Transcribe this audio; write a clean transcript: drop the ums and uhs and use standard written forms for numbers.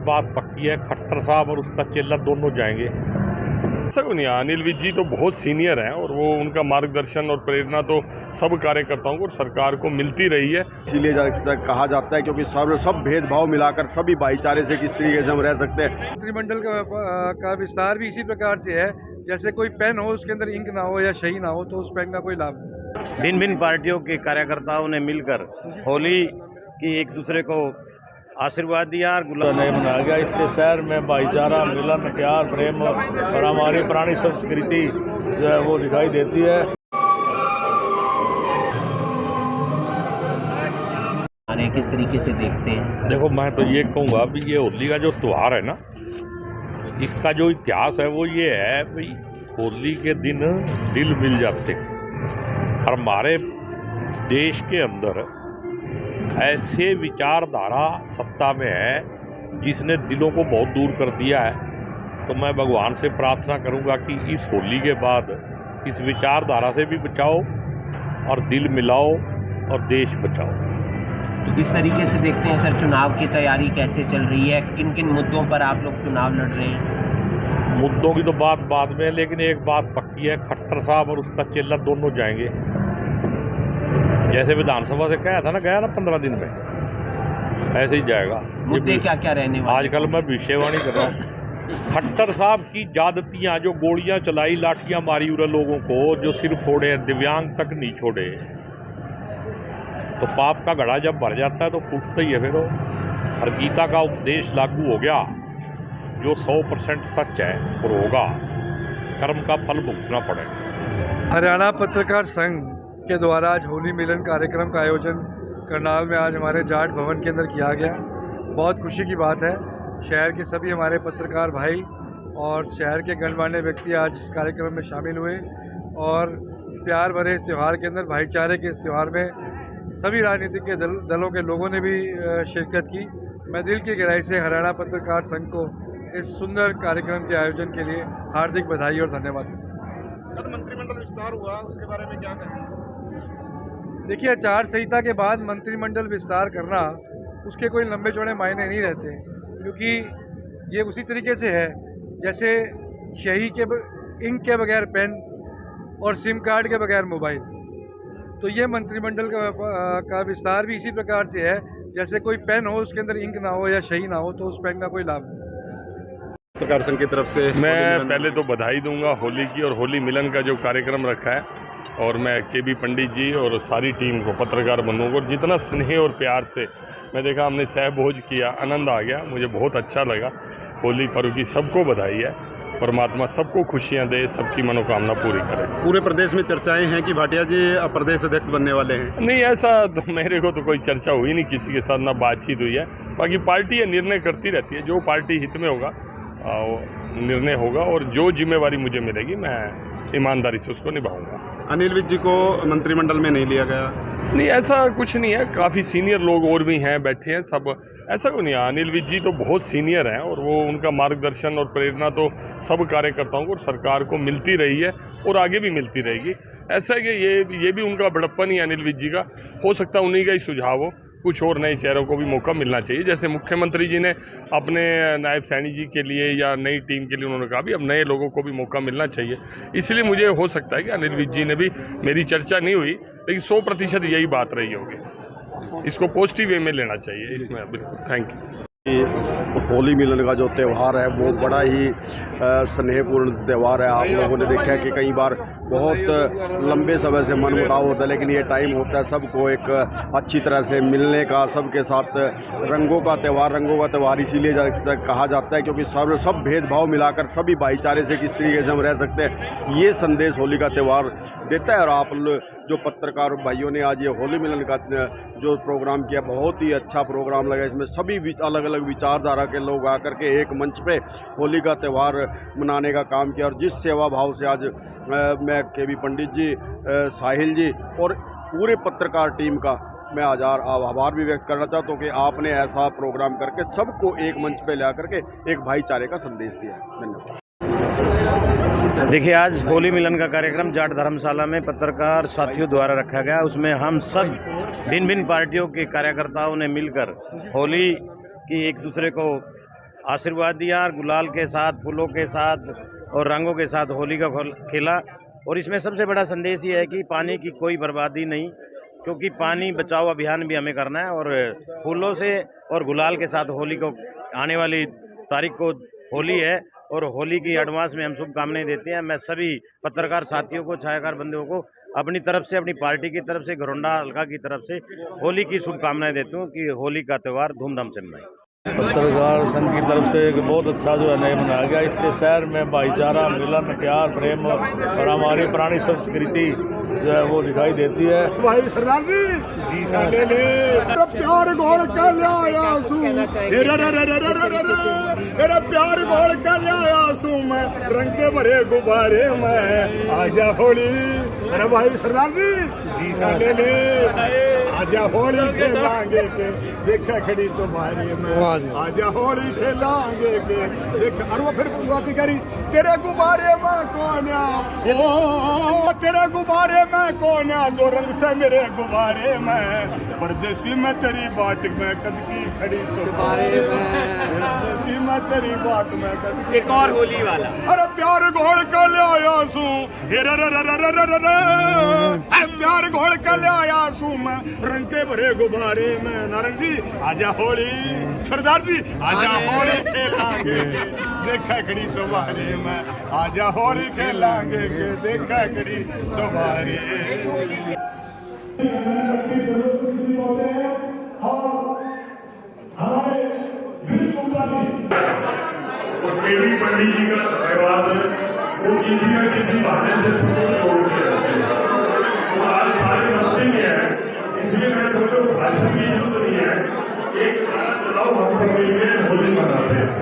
बात पक्की है, खट्टर साहब और उसका चेला दोनों जाएंगे। ऐसा क्यों नहीं है, अनिल विज जी तो बहुत सीनियर हैं और वो उनका मार्गदर्शन और प्रेरणा तो सब कार्यकर्ताओं को और सरकार को मिलती रही है। इसीलिए कहा जाता है क्योंकि सब भेदभाव मिलाकर सभी भाईचारे से किस तरीके से हम रह सकते हैं। मंत्रिमंडल का विस्तार भी इसी प्रकार से है, जैसे कोई पेन हो उसके अंदर इंक ना हो या शही ना हो तो उस पेन का कोई लाभ नहीं। भिन्न भिन्न पार्टियों के कार्यकर्ताओं ने मिलकर होली की एक दूसरे को आशीर्वाद दिया और गुलाल मनाया गया। इससे शहर में भाईचारा, मिलन, प्यार, प्रेम और हमारी पुरानी संस्कृति जो है वो दिखाई देती है। किस तरीके से देखते हैं? देखो, मैं तो ये कहूँगा भी ये होली का जो त्यौहार है ना, इसका जो इतिहास है वो ये है भाई, होली के दिन दिल मिल जाते हैं। और हमारे देश के अंदर ऐसे विचारधारा सत्ता में है जिसने दिलों को बहुत दूर कर दिया है। तो मैं भगवान से प्रार्थना करूंगा कि इस होली के बाद इस विचारधारा से भी बचाओ और दिल मिलाओ और देश बचाओ। तो किस तरीके से देखते हैं सर, चुनाव की तैयारी कैसे चल रही है? किन किन मुद्दों पर आप लोग चुनाव लड़ रहे हैं? मुद्दों की तो बात बाद में है, लेकिन एक बात पक्की है, खट्टर साहब और उसका चेला दोनों जाएंगे। जैसे विधानसभा से कहा था ना, गया ना 15 दिन में, ऐसे ही जाएगा। मुद्दे क्या क्या रहने वाले? आजकल मैं भविष्यवाणी कर रहा हूँ। खट्टर साहब की ज्यादतियां, जो गोलियां चलाई, लाठियां मारी उन लोगों को, जो सिर फोड़े, दिव्यांग तक नहीं छोड़े, तो पाप का घड़ा जब भर जाता है तो फूटता ही है फिर वो। और गीता का उपदेश लागू हो गया, जो 100% सच है और होगा, कर्म का फल भुगतना पड़ेगा। हरियाणा पत्रकार संघ के द्वारा आज होली मिलन कार्यक्रम का आयोजन करनाल में आज हमारे जाट भवन के अंदर किया गया। बहुत खुशी की बात है, शहर के सभी हमारे पत्रकार भाई और शहर के गणमान्य व्यक्ति आज इस कार्यक्रम में शामिल हुए और प्यार भरे इस त्यौहार के अंदर, भाईचारे के इस त्यौहार में सभी राजनीतिक के दलों के लोगों ने भी शिरकत की। मैं दिल की गहराई से हरियाणा पत्रकार संघ को इस सुंदर कार्यक्रम के आयोजन के लिए हार्दिक बधाई और धन्यवाद देता हूं। मंत्रिमंडल विस्तार हुआ, उसके बारे में क्या कहें? देखिए, आचार संहिता के बाद मंत्रिमंडल विस्तार करना, उसके कोई लंबे चौड़े मायने नहीं रहते, क्योंकि ये उसी तरीके से है जैसे शही के इंक के बगैर पेन और सिम कार्ड के बगैर मोबाइल। तो ये मंत्रिमंडल का विस्तार भी इसी प्रकार से है, जैसे कोई पेन हो उसके अंदर इंक ना हो या शही ना हो तो उस पेन का कोई लाभ नहीं। पत्रकार संघ की तरफ से मैं पहले तो बधाई दूंगा होली की, और होली मिलन का जो कार्यक्रम रखा है, और मैं केबी पंडित जी और सारी टीम को, पत्रकार बंधुओं को, जितना स्नेह और प्यार से मैं देखा, हमने सहभोज किया, आनंद आ गया, मुझे बहुत अच्छा लगा। होली पर्व की सबको बधाई है, परमात्मा सबको खुशियां दे, सबकी मनोकामना पूरी करे। पूरे प्रदेश में चर्चाएं हैं कि भाटिया जी प्रदेश अध्यक्ष बनने वाले हैं। नहीं, ऐसा तो मेरे को तो कोई चर्चा हुई नहीं, किसी के साथ ना बातचीत हुई है। बाकी पार्टी ये निर्णय करती रहती है, जो पार्टी हित में होगा निर्णय होगा, और जो जिम्मेवारी मुझे मिलेगी मैं ईमानदारी से उसको निभाऊंगा। अनिल विज जी को मंत्रिमंडल में नहीं लिया गया? नहीं, ऐसा कुछ नहीं है, काफ़ी सीनियर लोग और भी हैं, बैठे हैं सब। ऐसा क्यों नहीं है, अनिल विज जी तो बहुत सीनियर हैं और वो उनका मार्गदर्शन और प्रेरणा तो सब कार्यकर्ताओं को और सरकार को मिलती रही है और आगे भी मिलती रहेगी। ऐसा है कि ये भी उनका बड़प्पन ही अनिल विज जी का, हो सकता है उन्हीं का ही सुझाव हो, कुछ और नए चेहरों को भी मौका मिलना चाहिए। जैसे मुख्यमंत्री जी ने अपने नायब सैनी जी के लिए या नई टीम के लिए उन्होंने कहा भी अब नए लोगों को भी मौका मिलना चाहिए। इसलिए मुझे हो सकता है कि अनिल विज जी ने भी, मेरी चर्चा नहीं हुई लेकिन 100% यही बात रही होगी। इसको पॉजिटिव वे में लेना चाहिए इसमें। बिल्कुल, थैंक यू। होली मिलन का जो त्यौहार है वो बड़ा ही स्नेहपूर्ण त्यौहार है। आप लोगों ने देखा है कि कई बार बहुत लंबे समय से मनमुटाव होता है, लेकिन ये टाइम होता है सबको एक अच्छी तरह से मिलने का, सबके साथ रंगों का त्यौहार इसीलिए कहा जाता है क्योंकि सब भेदभाव मिलाकर सभी भाईचारे से किस तरीके से हम रह सकते हैं, ये संदेश होली का त्यौहार देता है। और आप जो पत्रकार भाइयों ने आज ये होली मिलन का जो प्रोग्राम किया, बहुत ही अच्छा प्रोग्राम लगा। इसमें सभी अलग अलग विचारधारा के लोग आकर के एक मंच पे होली का त्यौहार मनाने का काम किया। और जिस सेवा भाव से आज मैं केबी पंडित जी, साहिल जी और पूरे पत्रकार टीम का मैं आज आभार भी व्यक्त करना चाहता हूँ कि आपने ऐसा प्रोग्राम करके सबको एक मंच पे ला करके एक भाईचारे का संदेश दिया है। धन्यवाद। देखिए, आज होली मिलन का कार्यक्रम जाट धर्मशाला में पत्रकार साथियों द्वारा रखा गया। उसमें हम सब भिन्न भिन्न पार्टियों के कार्यकर्ताओं ने मिलकर होली की एक दूसरे को आशीर्वाद दिया और गुलाल के साथ, फूलों के साथ और रंगों के साथ होली का खेला। और इसमें सबसे बड़ा संदेश ये है कि पानी की कोई बर्बादी नहीं, क्योंकि पानी बचाओ अभियान भी हमें करना है। और फूलों से और गुलाल के साथ होली को, आने वाली तारीख को होली है और होली की एडवांस में हम शुभकामनाएं देते हैं। मैं सभी पत्रकार साथियों को, छायाकार बंधुओं को अपनी तरफ से, अपनी पार्टी की तरफ से, घरोंडा हल्का की तरफ से होली की शुभकामनाएं देता हूँ कि होली का त्यौहार धूमधाम से मनाएं। पत्रकार संघ की तरफ से एक बहुत अच्छा जो है नया मनाया गया। इससे शहर में भाईचारा, मिलन, प्यार, प्रेम और हमारी पुरानी संस्कृति जो है वो दिखाई देती है। भाई सरदार जी ले ले प्यार घोल के लाया सू, प्यार घोल के लाया सू मैं रंग के भरे गुब्बारे में, आजा होली। अरे भाई सरदार जी ले ले आजा होली खेलांगे के, देखा खड़ी चौबारे में, आजा होली खेलांगे के देख। और वो फिर बात करी, तेरे गुब्बारे में कौन ओ, तेरे गुब्बारे में कौन जो रंग से मेरे गुब्बारे में, परदेसी में तेरी बाट में कद की खड़ी चौबारे में, परदेसी में तेरी बाट में कद की। एक और होली वाला, अरे प्यार घोल के ले आया सू, प्यार घोल के ले आया सू मैं रंग के भरे गुब्बारे में। नारंग जी आजा होली, सरदार जी आजा होली खेलांगे के, देखा खड़ी चौबारे में, आजा होली खेलांगे के, देखा खड़ी चौबारे। देवी पंडित जी का धन्यवाद वो किसी न किसी बहाने से जोड़ के रखते हैं। तो आज सारे मस्ती में है, इसलिए मैं सोचो भाषण की जरूरत नहीं है, एक गाना चलाओ, हम सब मिलकर होली मनाते हैं।